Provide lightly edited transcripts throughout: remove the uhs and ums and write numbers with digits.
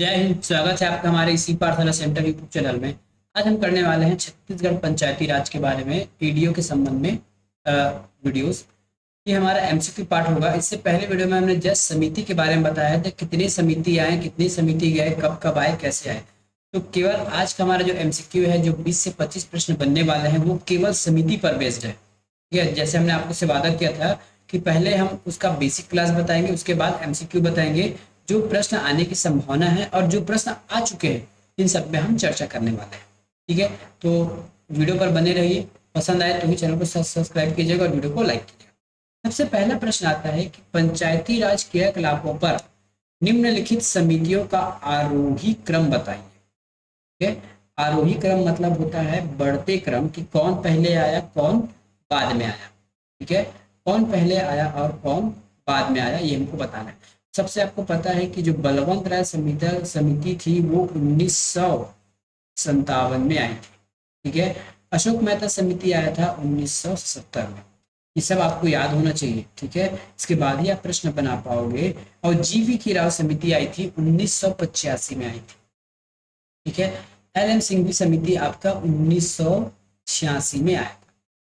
जय हिंद। स्वागत है आपका हमारे इसी पाठशाला सेंटर यूट्यूब चैनल में। आज हम करने वाले हैं छत्तीसगढ़ पंचायती राज के बारे में पीडीओ के संबंध में वीडियोस। ये हमारा एमसीक्यू पार्ट होगा। इससे पहले वीडियो में हमने जस्ट समिति के बारे में बताया था, कितनी समिति आए, कितनी समिति गए, कब कब आए, कैसे आए। तो केवल आज का हमारा जो एमसीक्यू है, जो 20 से 25 प्रश्न बनने वाले हैं, वो केवल समिति पर बेस्ड है। ठीक है, जैसे हमने आपको से वादा किया था कि पहले हम उसका बेसिक क्लास बताएंगे, उसके बाद एमसीक्यू बताएंगे, जो प्रश्न आने की संभावना है और जो प्रश्न आ चुके हैं इन सब में हम चर्चा करने वाले हैं। ठीक है, तो वीडियो पर बने रहिए। पसंद आए तो ही चैनल को सब्सक्राइब कीजिएगा और वीडियो को लाइक कीजिएगा। सबसे पहला प्रश्न आता है कि पंचायती राज क्रियाकलापों पर निम्नलिखित समितियों का आरोही क्रम बताइए। ठीक है, आरोही क्रम मतलब होता है बढ़ते क्रम, कि कौन पहले आया, कौन बाद में आया। ठीक है, कौन पहले आया और कौन बाद में आया, ये हमको बताना है। सबसे आपको पता है कि जो बलवंत राय समिति थी वो 1957 में आई थी। ठीक है, अशोक मेहता समिति आया था 1970 में। ये सब आपको याद होना चाहिए। ठीक है, इसके बाद ही आप प्रश्न बना पाओगे। और जीवी की राव समिति आई थी 1985 में आई थी। ठीक है, एल एम सिंघवी समिति आपका 1986 में आया था।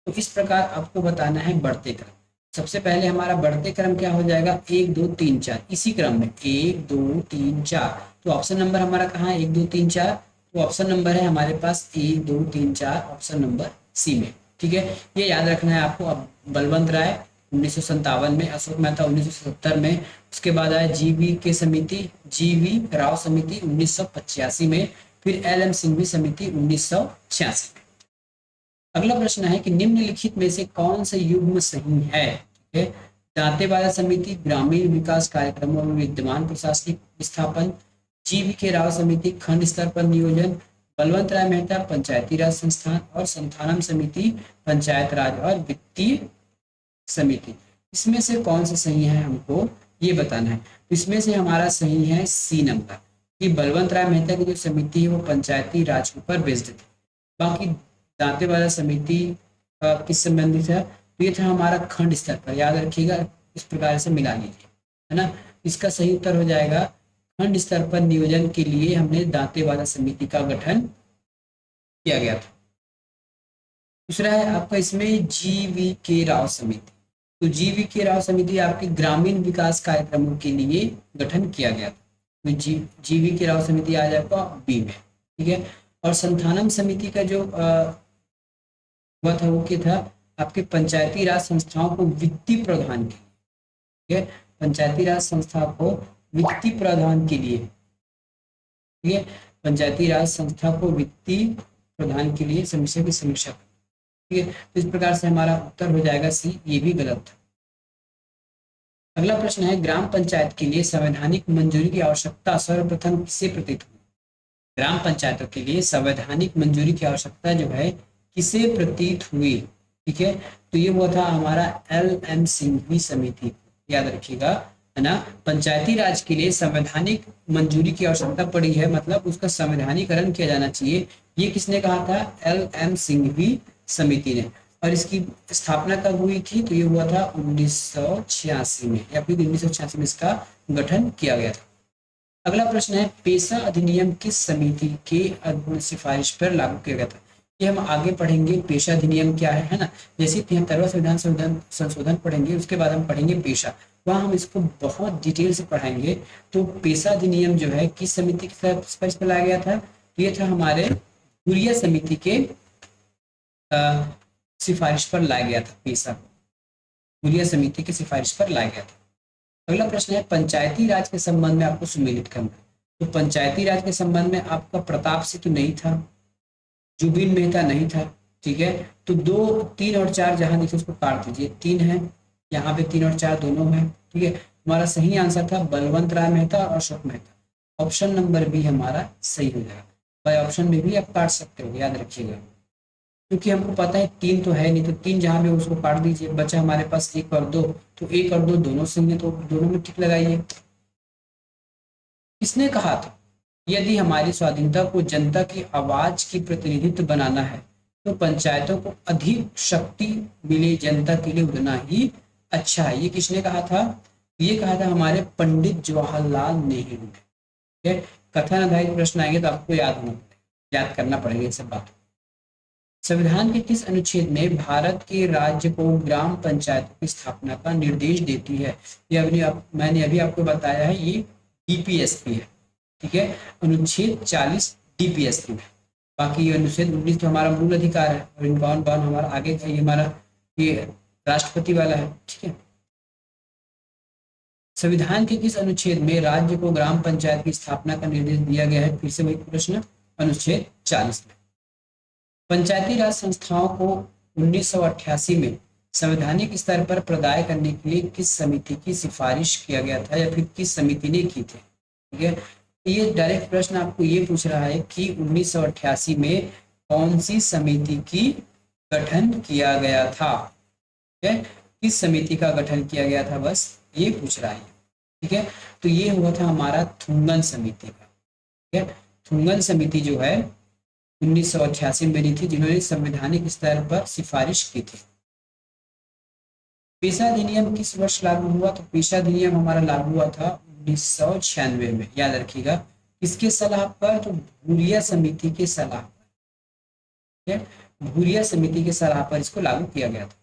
तो इस प्रकार आपको बताना है बढ़ते क्रम। सबसे पहले हमारा बढ़ते क्रम क्या हो जाएगा, 1 2 3 4, इसी क्रम में 1 2 3 4। तो ऑप्शन नंबर हमारा कहाँ है, 1 2 3 4। तो ऑप्शन नंबर है हमारे पास 1 2 3 4, ऑप्शन नंबर सी में। ठीक है, ये याद रखना है आपको। अब बलवंत राय 1957 में, अशोक मेहता 1970 में, उसके बाद आया जीवी के समिति, जीवी राव समिति 1985 में, फिर एल एम सिंघवी समिति 1986 में। अगला प्रश्न है कि निम्नलिखित में से कौन से युग्म सही है। ठीक है, दांतेवाड़ा समिति ग्रामीण विकास कार्यक्रमों में विद्यमान प्रशासनिक विस्थापन, जीवी के राव समिति खंड स्तर पर नियोजन, बलवंत राय मेहता पंचायती राज संस्थान और संथानम समिति पंचायत राज और वित्तीय समिति। इसमें से कौन सा सही है हमको ये बताना है। तो इसमें से हमारा सही है सी नंबर, कि बलवंत राय मेहता की जो समिति है वो पंचायती राज के ऊपर बेस्ड थी। बाकी दांतेवाड़ा समिति किस संबंधित है, तो ये था हमारा खंड स्तर पर। याद रखिएगा, इस प्रकार से मिला लीजिए, है ना। इसका सही उत्तर हो जाएगा खंड स्तर पर नियोजन के लिए हमने दांतेवाड़ा समिति का गठन किया गया था। दूसरा है आपका इसमें जीवी के राव समिति। तो जीवी के राव समिति आपके ग्रामीण विकास कार्यक्रमों के लिए गठन किया गया था। तो जीवी के राव समिति आ जाएगा बी में। ठीक है, और संथानम समिति का जो हुआ था वो क्या था, आपके पंचायती राज संस्थाओं को वित्तीय प्रावधान के। ठीक है, पंचायती राज संस्था को वित्तीय प्रावधान के लिए। ठीक है, पंचायती राज संस्था को वित्तीय प्रदान के लिए समस्या की समीक्षा। ठीक है, तो इस प्रकार से हमारा उत्तर हो जाएगा सी, ये भी गलत था। अगला प्रश्न है ग्राम पंचायत के लिए संवैधानिक मंजूरी की आवश्यकता सर्वप्रथम किसे प्रतीत हुई। ग्राम पंचायतों के लिए संवैधानिक मंजूरी की आवश्यकता जो है किसे प्रतीत हुई। ठीक है, तो ये वो था हमारा एल एम सिंघवी समिति। याद रखिएगा, है ना। पंचायती राज के लिए संवैधानिक मंजूरी की आवश्यकता पड़ी है, मतलब उसका संवैधानिकरण किया जाना चाहिए। ये किसने कहा था, एल एम सिंघवी समिति ने। और इसकी स्थापना कब हुई थी, तो ये हुआ था 1986 में, या फिर 1986 में इसका गठन किया गया था। अगला प्रश्न है पेशा अधिनियम किस समिति के सिफारिश पर लागू किया गया था। ये हम आगे पढ़ेंगे, पेशा अधिनियम क्या है ना। जैसे 73वां संविधान संशोधन पढ़ेंगे, उसके बाद हम पढ़ेंगे पेशा, वहाँ हम इसको बहुत डिटेल से पढ़ाएंगे। तो पेशा अधिनियम जो है किस समिति के सिफारिश पर लाया गया था, तो ये था हमारे हुरिया समिति के सिफारिश पर लाया गया था। पेशा हुरिया समिति की सिफारिश पर लाया गया था। अगला प्रश्न है पंचायती राज के संबंध में आपको सुमेलित करना। तो पंचायती राज के संबंध में आपका प्रताप सिंह तो नहीं था, जुबिन मेहता नहीं था। ठीक है, तो 2 3 और 4 जहां लिखे उसको काट दीजिए। 3 है यहाँ पे, 3 और 4 दोनों है। ठीक है, हमारा सही आंसर था बलवंत राय मेहता और Ashok Mehta. Option number B हमारा सही हो जाएगा। भाई ऑप्शन में भी आप काट सकते हो, याद रखिएगा, क्योंकि हमको पता है 3 तो है नहीं, तो 3 जहां पे उसको काट दीजिए। बचा हमारे पास 1 और 2, तो 1 और 2 दोनों सही है, तो दोनों में टिक लगाइए। किसने कहा था यदि हमारी स्वाधीनता को जनता की आवाज की प्रतिनिधित्व बनाना है तो पंचायतों को अधिक शक्ति मिले जनता के लिए उतना ही अच्छा है। ये किसने कहा था, ये कहा था हमारे पंडित जवाहरलाल नेहरू ने। ठीक है, कथन आधारित प्रश्न आएंगे तो आपको याद करना पड़ेगा ये सब बात। संविधान के किस अनुच्छेद में भारत के राज्य को ग्राम पंचायतों की स्थापना का निर्देश देती है? ये मैंने अभी आपको बताया है, ये डीपीएसपी है। ठीक है, अनुच्छेद 40 डीपीएसपी में। बाकी ये अनुच्छेद 19 तो हमारा मूल अधिकार है, और 52 हमारा आगे का, ये हमारा ये राष्ट्रपति वाला है। ठीक है, संविधान के किस अनुच्छेद में राज्य को ग्राम पंचायत की स्थापना का निर्देश दिया गया है? फिर से वही प्रश्न, अनुच्छेद 40 में। पंचायती राज संस्थाओं को 1988 में संवैधानिक स्तर पर प्रदाय करने के लिए किस समिति की सिफारिश किया गया था, या फिर किस समिति ने की थी? ठीक है, ये डायरेक्ट प्रश्न आपको ये पूछ रहा है कि 1988 में कौन सी समिति की गठन किया गया था? ठीक है, किस समिति का गठन किया गया था, बस ये पूछ रहा है। ठीक है, तो ये हुआ था हमारा थुंगन समिति का। ठीक है, थुंगन समिति जो है 1988 में बनी थी, जिन्होंने संवैधानिक स्तर पर सिफारिश की थी। पेशा अधिनियम किस वर्ष लागू हुआ? तो पेशा अधिनियम हमारा लागू हुआ था 1996 में, याद रखिएगा। किसके सलाह पर? तो भूरिया समिति के सलाह पर। ठीक है, भूरिया समिति के सलाह पर इसको लागू किया गया था।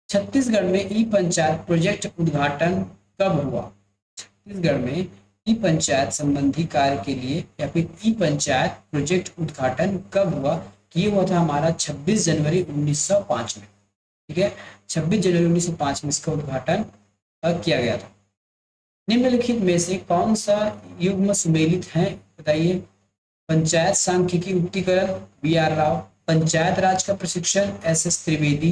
छत्तीसगढ़ में ई पंचायत प्रोजेक्ट उद्घाटन कब हुआ? छत्तीसगढ़ में ई पंचायत संबंधी कार्य के लिए, या फिर ई पंचायत प्रोजेक्ट उद्घाटन कब हुआ? ये हुआ था हमारा 26 जनवरी 1905 में। ठीक है, 26 जनवरी 1905 में इसका उद्घाटन किया गया था। निम्नलिखित में से कौन सा युग्म सुमेलित है, बताइए? पंचायत सांख्यिकी उक्तीकरण बी आर राव, पंचायत राज का प्रशिक्षण एस एस त्रिवेदी,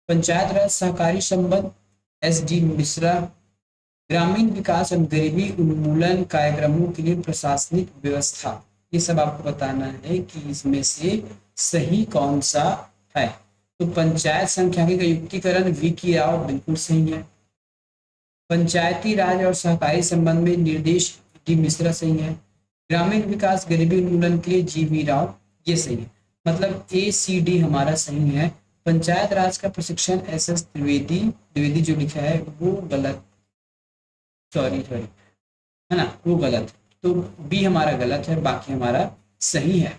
पंचायत राज सहकारी संबंध एस डी मिश्रा, ग्रामीण विकास और गरीबी उन्मूलन कार्यक्रमों के लिए प्रशासनिक व्यवस्था। ये सब आपको बताना है कि इसमें से सही कौन सा है। तो पंचायत सांख्यिकी का युक्तिकरण वी की राव बिल्कुल सही है। पंचायती राज और सहकारी संबंध में निर्देश डी मिश्रा सही है। ग्रामीण विकास गरीबी उन्मूलन के लिए जी वी राव, ये सही है। मतलब ए सी डी हमारा सही है। पंचायत राज का प्रशिक्षण एस एस द्विवेदी जो लिखा है वो गलत, सॉरी है ना, वो गलत। तो बी हमारा गलत है, बाकी हमारा सही है।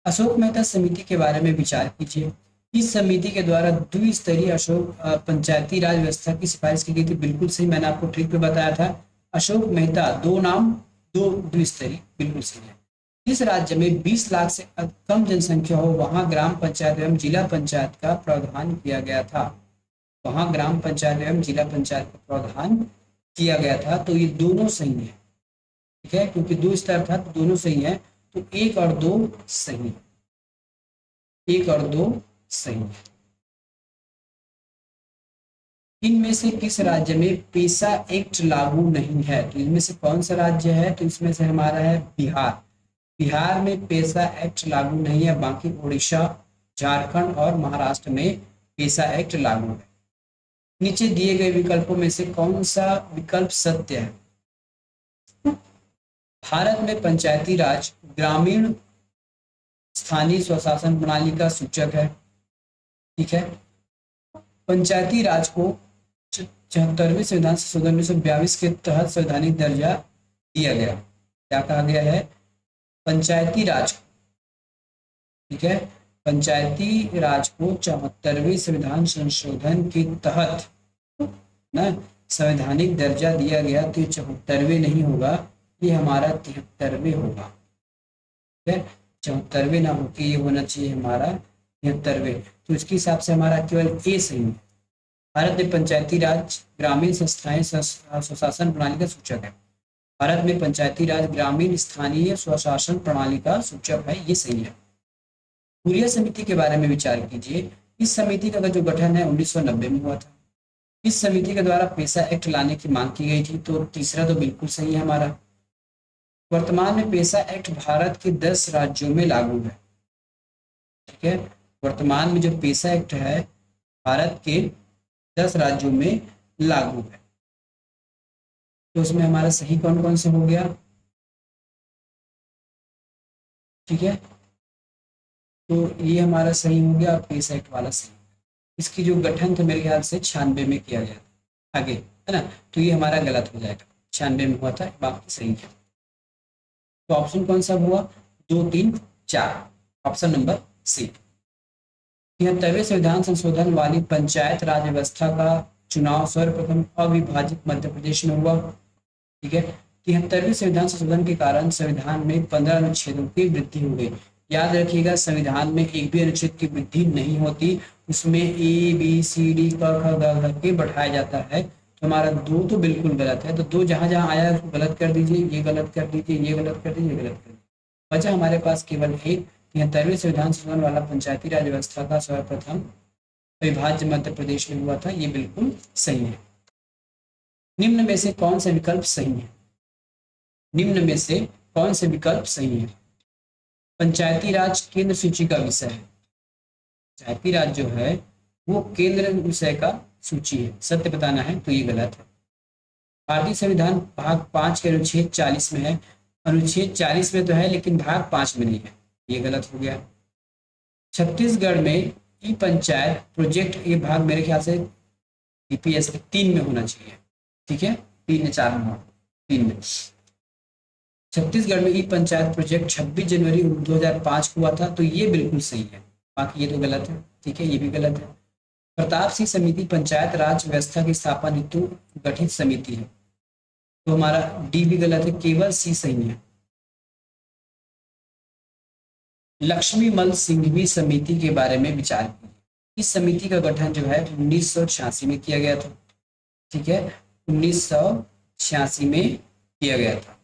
अशोक मेहता समिति के बारे में विचार कीजिए। इस समिति के द्वारा द्विस्तरीय अशोक पंचायती राज व्यवस्था की सिफारिश की गई थी। बिल्कुल सही, मैंने आपको ट्रिक पे बताया था। अशोक मेहता, दो नाम दो द्विस्तरीय, बिल्कुल सही है। जिस राज्य में 20 लाख से कम जनसंख्या हो वहां ग्राम पंचायत एवं जिला पंचायत का प्रावधान किया गया था। वहां ग्राम पंचायत एवं जिला पंचायत का प्रावधान किया गया था। तो ये दोनों सही है। ठीक है, क्योंकि दो स्तर था तो दोनों सही है। तो एक और दो सही है, एक और दो सही है। इनमें से किस राज्य में पेशा एक्ट लागू नहीं है? तो इनमें से कौन सा राज्य है? तो इसमें से हमारा है बिहार। बिहार में पेशा एक्ट लागू नहीं है, बाकी उड़ीसा, झारखंड और महाराष्ट्र में पेशा एक्ट लागू है। नीचे दिए गए विकल्पों में से कौन सा विकल्प सत्य है? भारत में पंचायती राज ग्रामीण स्थानीय स्वशासन प्रणाली का सूचक है। ठीक है, पंचायती राज को 74वें संविधान संशोधन 1942 के तहत संवैधानिक दर्जा दिया गया। क्या कहा गया है? पंचायती राज, ठीक है, पंचायती राज को 74वें संविधान संशोधन के तहत ना संवैधानिक दर्जा दिया गया। तो 74वें नहीं होगा, ये हमारा 73वें होगा। ठीक है, 74वें ना होकर ये होना चाहिए हमारा 73वें। तो इसके हिसाब से हमारा केवल ए सही है। भारत में पंचायती राज ग्रामीण संस्थाएं स्वशासन प्रणाली का सूचक है। भारत में पंचायती राज ग्रामीण स्थानीय स्वशासन प्रणाली का सूचक है, ये सही है। हुरिया समिति के बारे में विचार कीजिए। इस समिति का जो गठन है 1990 में हुआ था। इस समिति के द्वारा पेशा एक्ट लाने की मांग की गई थी। तो तीसरा तो बिल्कुल सही है हमारा। वर्तमान में पेशा एक्ट भारत के 10 राज्यों में लागू है। ठीक है, वर्तमान में जो पेशा एक्ट है भारत के 10 राज्यों में लागू है। तो उसमें हमारा सही कौन कौन से हो गया? ठीक है, तो ये हमारा सही हो गया और पेशा एक्ट वाला सही। इसकी जो गठन था मेरे ख्याल से 96 में किया गया था। आगे, है ना। तो ये हमारा गलत हो जाएगा, 96 में हुआ था, बाकी सही है। तो ऑप्शन कौन सा हुआ, 2, 3, 4, ऑप्शन नंबर सी। 73वें संविधान संशोधन वाली पंचायत राज व्यवस्था का चुनाव सर्वप्रथम अविभाजित मध्य प्रदेश में हुआ। ठीक है, 73वें संविधान संशोधन के कारण संविधान में 15 अनुच्छेदों की वृद्धि हो गई। याद रखिएगा, संविधान में एक भी अनुच्छेद की वृद्धि नहीं होती, उसमें ए बी सी डी क ख ग घ के बढ़ाया जाता है। तो हमारा दो तो बिल्कुल गलत है, तो दो जहां जहां आया उसको गलत कर दीजिए, ये गलत कर दीजिए, ये गलत कर दीजिए, ये गलत कर दीजिए। बचा हमारे पास केवल एक, 73वें संविधान संशोधन वाला पंचायती राज व्यवस्था का सर्वप्रथम अविभाज्य मध्य प्रदेश में हुआ था, ये बिल्कुल सही है। निम्न में से कौन सा विकल्प सही है, निम्न में से कौन से विकल्प सही है। पंचायती राज केंद्र सूची का विषय है, पंचायती राज जो है वो केंद्र विषय का सूची है, सत्य बताना है, तो ये गलत है। भारतीय संविधान भाग 5 के अनुच्छेद 40 में है, अनुच्छेद 40 में तो है लेकिन भाग 5 में नहीं है, ये गलत हो गया। छत्तीसगढ़ में ई पंचायत प्रोजेक्ट, ये भाग मेरे ख्याल से ईपीएस 3 में होना चाहिए, ठीक है, 3 या 4 में हो, 3 में। छत्तीसगढ़ में ई पंचायत प्रोजेक्ट 26 जनवरी 2005 को हुआ था, तो ये बिल्कुल सही है, बाकी ये तो गलत है, ठीक है, ये भी गलत है। प्रताप सिंह समिति पंचायत राज व्यवस्था की स्थापना हेतु गठित समिति है, तो हमारा डी भी गलत है, केवल सी सही है। लक्ष्मी मल सिंघवी समिति के बारे में विचार कीजिए। इस समिति का गठन जो है 1986 में किया गया था, ठीक है, 1986 में किया गया था।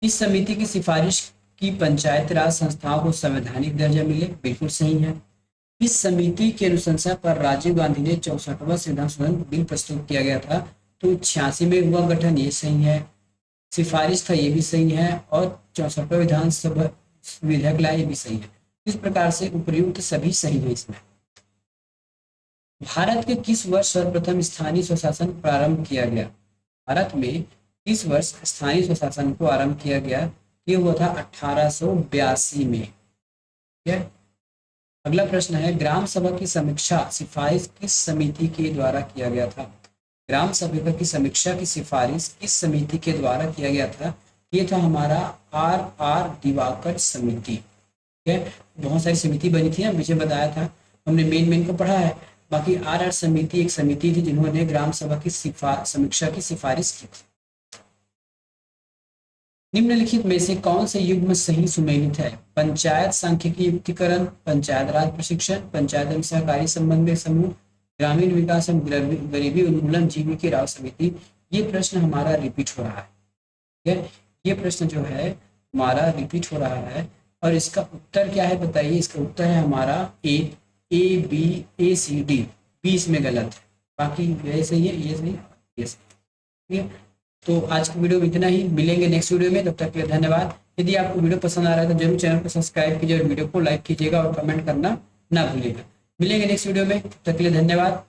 इस समिति की सिफारिश की पंचायत राज संस्थाओं को संवैधानिक दर्जा मिले, बिल्कुल सही है। इस समिति के अनुशंसा पर राजीव गांधी ने 64वां संविधान संशोधन बिल प्रस्तुत किया गया था, तो 86 में हुआ गठन, ये सही है। सिफारिश था, ये भी सही है, और 64वां विधानसभा विधेयक लाया, ये भी सही है। इस प्रकार से उपर्युक्त सभी सही है इसमें। भारत के किस वर्ष सर्वप्रथम स्थानीय स्वशासन प्रारंभ किया गया, भारत में किस वर्ष स्थानीय स्वशासन को आरंभ किया गया, ये हुआ था 1882 में, ठीक है। अगला प्रश्न है, ग्राम सभा की समीक्षा सिफारिश किस समिति के द्वारा किया गया था। ग्राम सभा की समीक्षा की सिफारिश किस समिति के द्वारा किया गया था, ये था हमारा आर दिवाकर समिति, ठीक है। बहुत सारी समिति बनी थी, मुझे बताया था, हमने मेन को पढ़ा है। बाकी आर समिति एक समिति थी जिन्होंने ग्राम सभा की समीक्षा की सिफारिश की थी। निम्नलिखित में से कौन से युग्म सही सुमेलित है, पंचायत सांख्यिकी युक्तिकरण, पंचायत राज प्रशिक्षण, पंचायत एवं सहकारी समन्वय समूह, ग्रामीण विकास एवं गरीबी उन्मूलन जीविका राव समिति। ये प्रश्न हमारा रिपीट हो रहा है, ठीक है, ये प्रश्न जो है हमारा रिपीट हो रहा है, और इसका उत्तर क्या है बताइए। इसका उत्तर है हमारा A B A C D, B इसमें गलत है, बाकी ये सही है, ये सही, ये सही, ठीक है। तो आज की वीडियो में इतना ही, मिलेंगे नेक्स्ट वीडियो में, तब तक के लिए धन्यवाद। यदि आपको वीडियो पसंद आ रहा है तो जरूर चैनल को सब्सक्राइब कीजिए और वीडियो को लाइक कीजिएगा और कमेंट करना ना भूलिएगा। मिलेंगे नेक्स्ट वीडियो में, तब तक के लिए धन्यवाद।